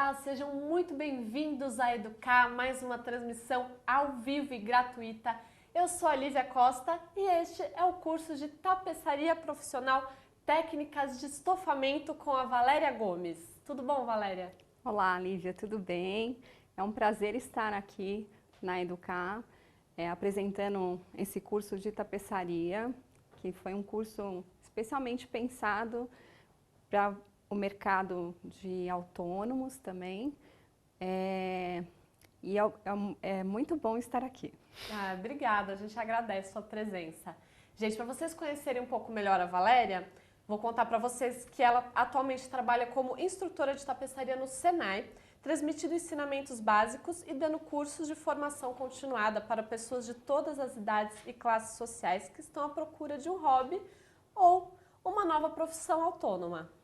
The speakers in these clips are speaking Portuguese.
Olá, sejam muito bem-vindos a Educar, mais uma transmissão ao vivo e gratuita. Eu sou a Lívia Costa e este é o curso de Tapeçaria Profissional Técnicas de Estofamento com a Valéria Gomes. Tudo bom, Valéria? Olá, Lívia, tudo bem? É um prazer estar aqui na Educar, apresentando esse curso de tapeçaria, que foi um curso especialmente pensado para o mercado de autônomos também. É muito bom estar aqui. Obrigada, a gente agradece a sua presença. Gente, para vocês conhecerem um pouco melhor a Valéria, vou contar para vocês que ela atualmente trabalha como instrutora de tapeçaria no Senai, transmitindo ensinamentos básicos e dando cursos de formação continuada para pessoas de todas as idades e classes sociais que estão à procura de um hobby ou uma nova profissão autônoma.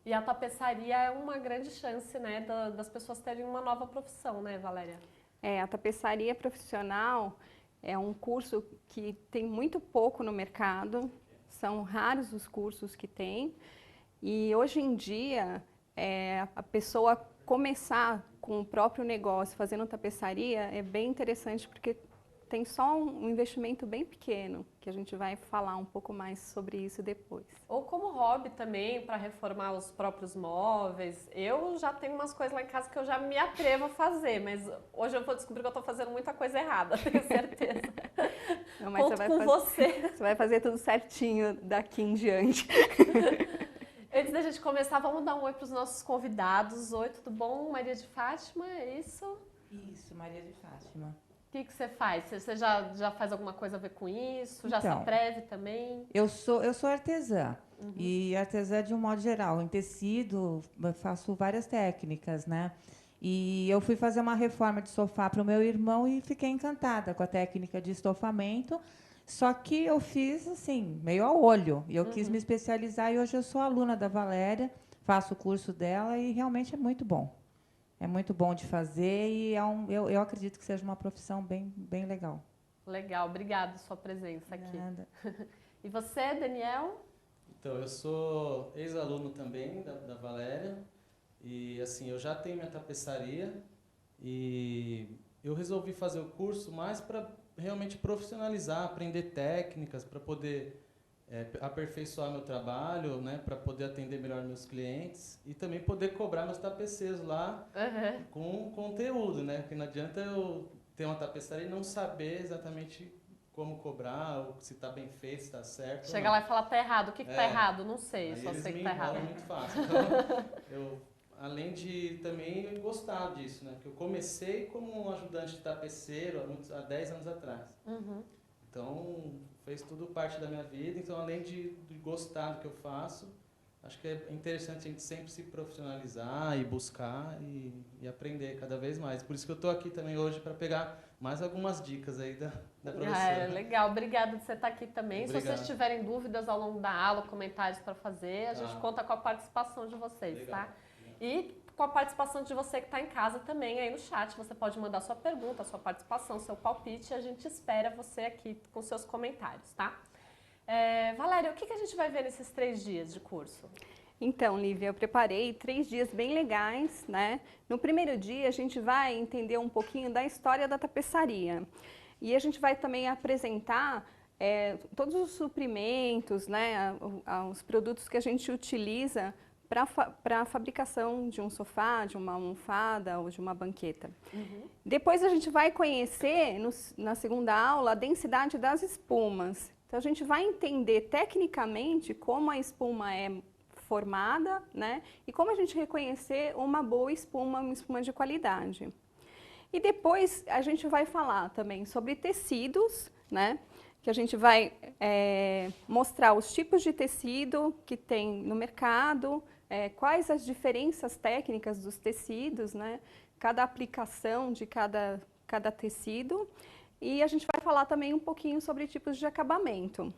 E a tapeçaria é uma grande chance, né, das pessoas terem uma nova profissão, né, Valéria? A tapeçaria profissional é um curso que tem muito pouco no mercado, são raros os cursos que tem. E hoje em dia, a pessoa começar com o próprio negócio, fazendo tapeçaria, é bem interessante porque tem só um investimento bem pequeno, que a gente vai falar um pouco mais sobre isso depois. Ou como hobby também, para reformar os próprios móveis. Eu já tenho umas coisas lá em casa que eu já me atrevo a fazer, mas hoje eu vou descobrir que eu estou fazendo muita coisa errada, tenho certeza. Não, mas Conto com você. Você vai fazer tudo certinho daqui em diante. Antes da gente começar, vamos dar um oi para os nossos convidados. Oi, tudo bom? Maria de Fátima, é isso? Isso, Maria de Fátima. O que você faz? Você já faz alguma coisa a ver com isso? Já se Então, atreve também? Eu sou artesã. E artesã de um modo geral. Em tecido, eu faço várias técnicas, né? E eu fui fazer uma reforma de sofá para o meu irmão e fiquei encantada com a técnica de estofamento. Só que eu fiz, assim, meio a olho. E eu quis me especializar e hoje eu sou aluna da Valéria, faço o curso dela e realmente é muito bom. É muito bom de fazer e eu acredito que seja uma profissão bem legal. Legal, obrigada pela sua presença aqui. Nada. E você, Daniel? Então, eu sou ex-aluno também da Valéria e assim, eu já tenho minha tapeçaria e eu resolvi fazer o curso mais para realmente profissionalizar, aprender técnicas para poder aperfeiçoar meu trabalho, né, para poder atender melhor meus clientes e também poder cobrar meus tapeceiros lá com conteúdo, né, porque não adianta eu ter uma tapeçaria e não saber exatamente como cobrar, ou se está bem feito, se está certo. Chega lá e fala, tá errado. O que tá errado? Não sei, Aí só eles sei que me tá errado. enrolam muito fácil. Então, além de também gostar disso, né? Porque eu comecei como um ajudante de tapeceiro há 10 anos atrás. Então, fez tudo parte da minha vida. Então, além de gostar do que eu faço, acho que é interessante a gente sempre se profissionalizar e buscar e aprender cada vez mais. Por isso que eu estou aqui também hoje para pegar mais algumas dicas aí da professora. Legal, obrigada de você estar aqui também. Obrigado. Se vocês tiverem dúvidas ao longo da aula, comentários para fazer, a gente conta com a participação de vocês, Legal. tá? E com a participação de você que está em casa também aí no chat. Você pode mandar sua pergunta, sua participação, seu palpite e a gente espera você aqui com seus comentários, tá? Valéria, o que a gente vai ver nesses 3 dias de curso? Então, Lívia, eu preparei 3 dias bem legais, né? No primeiro dia, a gente vai entender um pouquinho da história da tapeçaria. E a gente vai também apresentar todos os suprimentos, né? Os produtos que a gente utiliza para a fabricação de um sofá, de uma almofada ou de uma banqueta. Depois a gente vai conhecer, na segunda aula, a densidade das espumas. Então, a gente vai entender tecnicamente como a espuma é formada, né? E como a gente reconhecer uma boa espuma, uma espuma de qualidade. E depois a gente vai falar também sobre tecidos, né? Que a gente vai mostrar os tipos de tecido que tem no mercado, quais as diferenças técnicas dos tecidos, né? Cada aplicação de cada tecido. E a gente vai falar também um pouquinho sobre tipos de acabamento.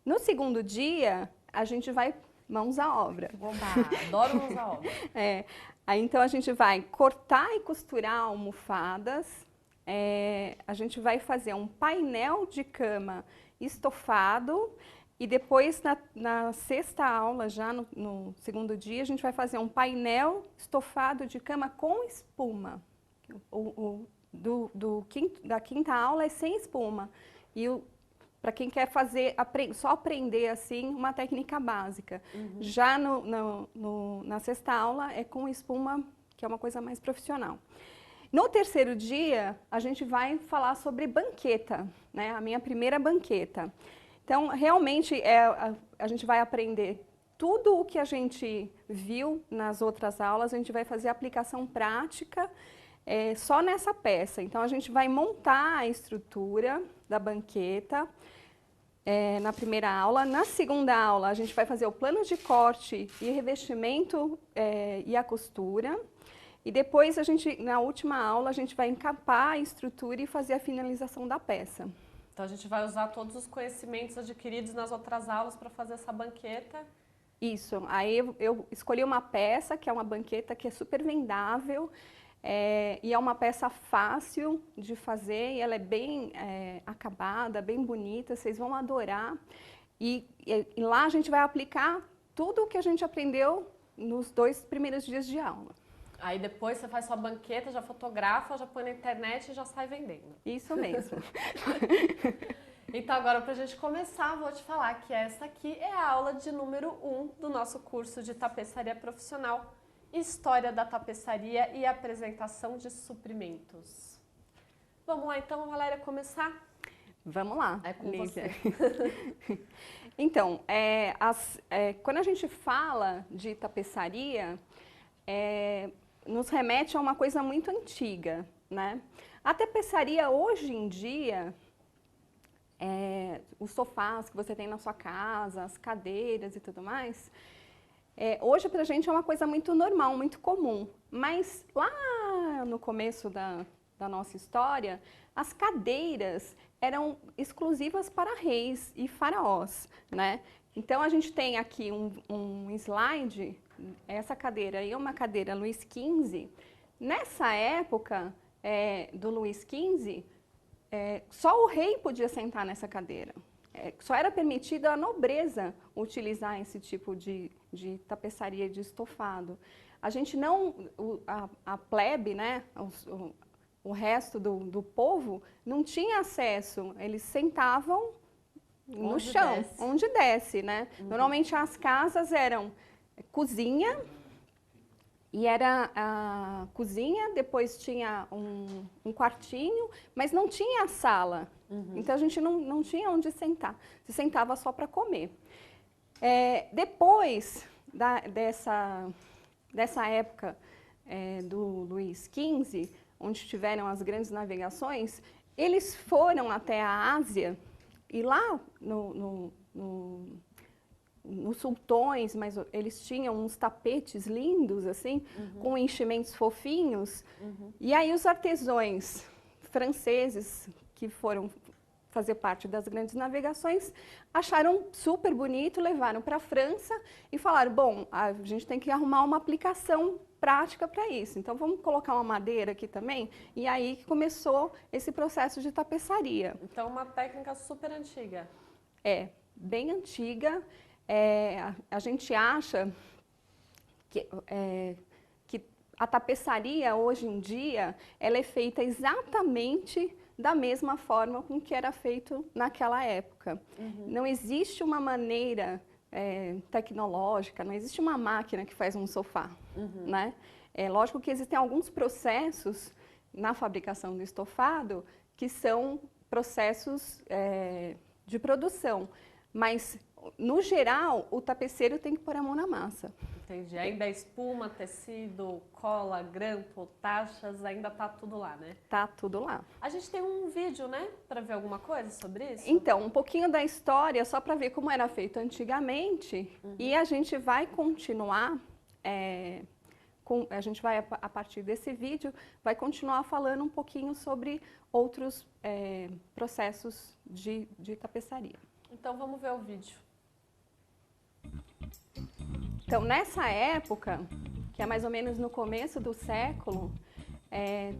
No segundo dia, a gente vai mãos à obra. Oba, adoro mãos à obra. Aí então a gente vai cortar e costurar almofadas, a gente vai fazer um painel de cama estofado E depois, na sexta aula, já no segundo dia, a gente vai fazer um painel estofado de cama com espuma. Da quinta aula é sem espuma. E para quem quer fazer, só aprender assim, uma técnica básica. Já na sexta aula é com espuma, que é uma coisa mais profissional. No terceiro dia, a gente vai falar sobre banqueta, né? A minha primeira banqueta. Então, realmente, a gente vai aprender tudo o que a gente viu nas outras aulas, a gente vai fazer aplicação prática só nessa peça. Então, a gente vai montar a estrutura da banqueta na primeira aula. Na segunda aula, a gente vai fazer o plano de corte e revestimento e a costura. E depois, na última aula, a gente vai encapar a estrutura e fazer a finalização da peça. Então a gente vai usar todos os conhecimentos adquiridos nas outras aulas para fazer essa banqueta. Isso. Aí eu escolhi uma peça, que é uma banqueta que é super vendável, e é uma peça fácil de fazer, e ela é bem acabada, bem bonita, vocês vão adorar. E lá a gente vai aplicar tudo o que a gente aprendeu nos 2 primeiros dias de aula. Aí depois você faz sua banqueta, já fotografa, já põe na internet e já sai vendendo. Isso mesmo. Então agora, para a gente começar, vou te falar que essa aqui é a aula de número 1 do nosso curso de tapeçaria profissional, História da Tapeçaria e Apresentação de Suprimentos. Vamos lá então, Valéria, começar? Vamos lá, É com Lígia. você. Então, quando a gente fala de tapeçaria, nos remete a uma coisa muito antiga, né? A tapeçaria hoje em dia, os sofás que você tem na sua casa, as cadeiras e tudo mais, hoje pra gente é uma coisa muito normal, muito comum. Mas lá no começo da nossa história, as cadeiras eram exclusivas para reis e faraós, né? Então a gente tem aqui um slide. Essa cadeira aí é uma cadeira Luís XV. Nessa época do Luís XV, só o rei podia sentar nessa cadeira. Só era permitido a nobreza utilizar esse tipo de tapeçaria de estofado. A gente não, a plebe, né, o resto do povo, não tinha acesso. Eles sentavam no chão, onde desce, né? Normalmente as casas eram cozinha, e era a cozinha, depois tinha um quartinho, mas não tinha sala. Então a gente não tinha onde sentar, se sentava só para comer. Depois dessa época do Luís XV, onde tiveram as grandes navegações, eles foram até a Ásia, e lá nos sultões, mas eles tinham uns tapetes lindos, assim, com enchimentos fofinhos. E aí os artesãos franceses, que foram fazer parte das grandes navegações, acharam super bonito, levaram para a França e falaram, bom, a gente tem que arrumar uma aplicação prática para isso. Então, vamos colocar uma madeira aqui também? E aí que começou esse processo de tapeçaria. Então, uma técnica super antiga. Bem antiga. A gente acha que a tapeçaria, hoje em dia, ela é feita exatamente da mesma forma com que era feito naquela época. Não existe uma maneira tecnológica, não existe uma máquina que faz um sofá, né? É lógico que existem alguns processos na fabricação do estofado que são processos de produção, mas no geral o tapeceiro tem que pôr a mão na massa. Entendi. Ainda espuma, tecido, cola, grampo, taxas, ainda tá tudo lá, né? Tá tudo lá. A gente tem um vídeo, né, para ver alguma coisa sobre isso? Então, um pouquinho da história, só para ver como era feito antigamente, e a gente vai continuar, a gente vai, a partir desse vídeo, vai continuar falando um pouquinho sobre outros processos de tapeçaria. Então, vamos ver o vídeo. Então, nessa época, que é mais ou menos no começo do século,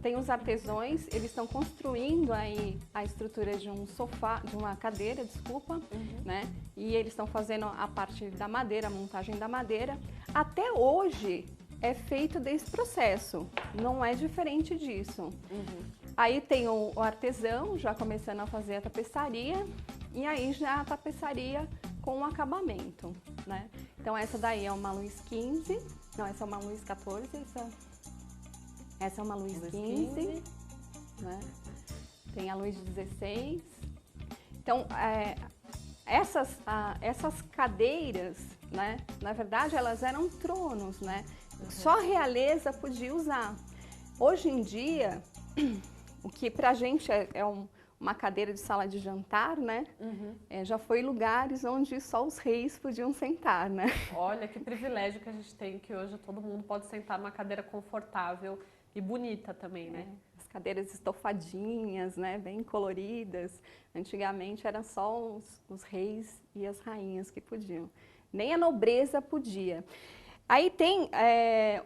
Tem os artesãos, eles estão construindo aí a estrutura de um sofá, de uma cadeira, desculpa, né? E eles estão fazendo a parte da madeira, a montagem da madeira. Até hoje é feito desse processo, não é diferente disso. Aí tem o artesão já começando a fazer a tapeçaria e aí já a tapeçaria com o acabamento, né? Então essa daí é uma luz 15, não, essa é uma luz 14, essa é uma luz 15, né? Tem a luz 16. Então, essas cadeiras, né? Na verdade, elas eram tronos, né? Só a realeza podia usar. Hoje em dia, o que pra gente uma cadeira de sala de jantar, né? Já foi lugares onde só os reis podiam sentar, né? Olha que privilégio que a gente tem, que hoje todo mundo pode sentar numa cadeira confortável e bonita também, né? As cadeiras estofadinhas, né? Bem coloridas. Antigamente eram só os reis e as rainhas que podiam. Nem a nobreza podia. Aí tem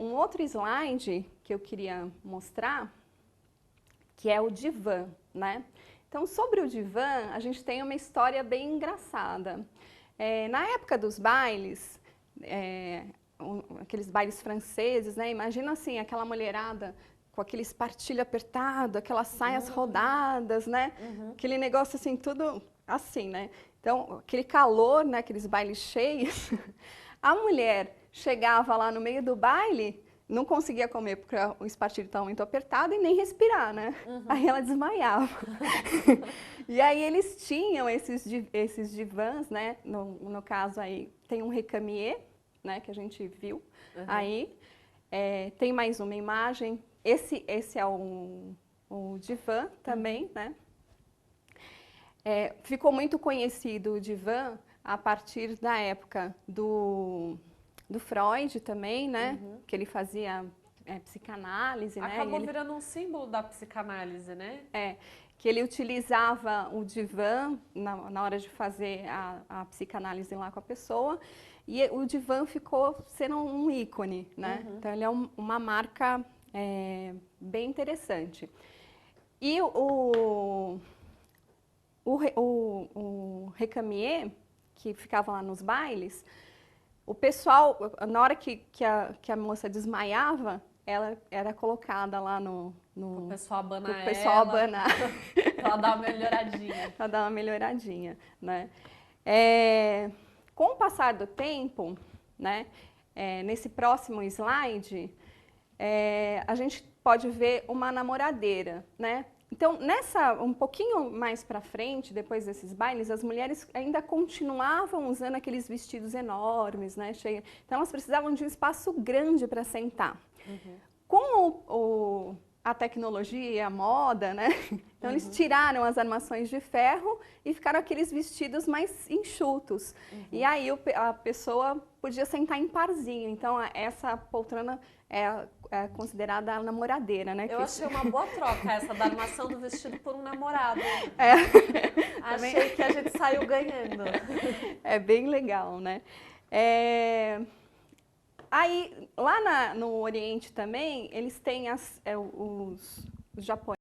um outro slide que eu queria mostrar, que é o divã, né? Então, sobre o divã, a gente tem uma história bem engraçada. Na época dos bailes, aqueles bailes franceses, né? Imagina assim, aquela mulherada com aquele espartilho apertado, aquelas saias rodadas, né? Aquele negócio assim, tudo assim, né? Então, aquele calor, né? Aqueles bailes cheios. A mulher chegava lá no meio do baile, não conseguia comer porque o espartilho estava muito apertado e nem respirar, né? Aí ela desmaiava. E aí eles tinham esses divãs, né? No caso aí, tem um recamier, né? Que a gente viu aí. Tem mais uma imagem. Esse é o divã também, né? Ficou muito conhecido o divã a partir da época do Freud também, né? Que ele fazia psicanálise, né? Acabou virando um símbolo da psicanálise, né? Que ele utilizava o divã na hora de fazer a psicanálise lá com a pessoa. E o divã ficou sendo um ícone, né? Então ele é uma marca bem interessante. E o recamier, que ficava lá nos bailes, o pessoal, na hora que a moça desmaiava, ela era colocada lá O pessoal abanar pro pessoal abanar. Pra dar uma melhoradinha. Pra dar uma melhoradinha, né? Com o passar do tempo, né? Nesse próximo slide, a gente pode ver uma namoradeira, né? Então, um pouquinho mais para frente, depois desses bailes, as mulheres ainda continuavam usando aqueles vestidos enormes, né? Então, elas precisavam de um espaço grande para sentar. Com a tecnologia e a moda, né? Então, eles tiraram as armações de ferro e ficaram aqueles vestidos mais enxutos. E aí, a pessoa podia sentar em parzinho. Então, essa poltrona é considerada a namoradeira, né? Eu achei uma boa troca essa da armação do vestido por um namorado. Achei que a gente saiu ganhando. É bem legal, né? Aí, lá no Oriente também, eles têm os japoneses.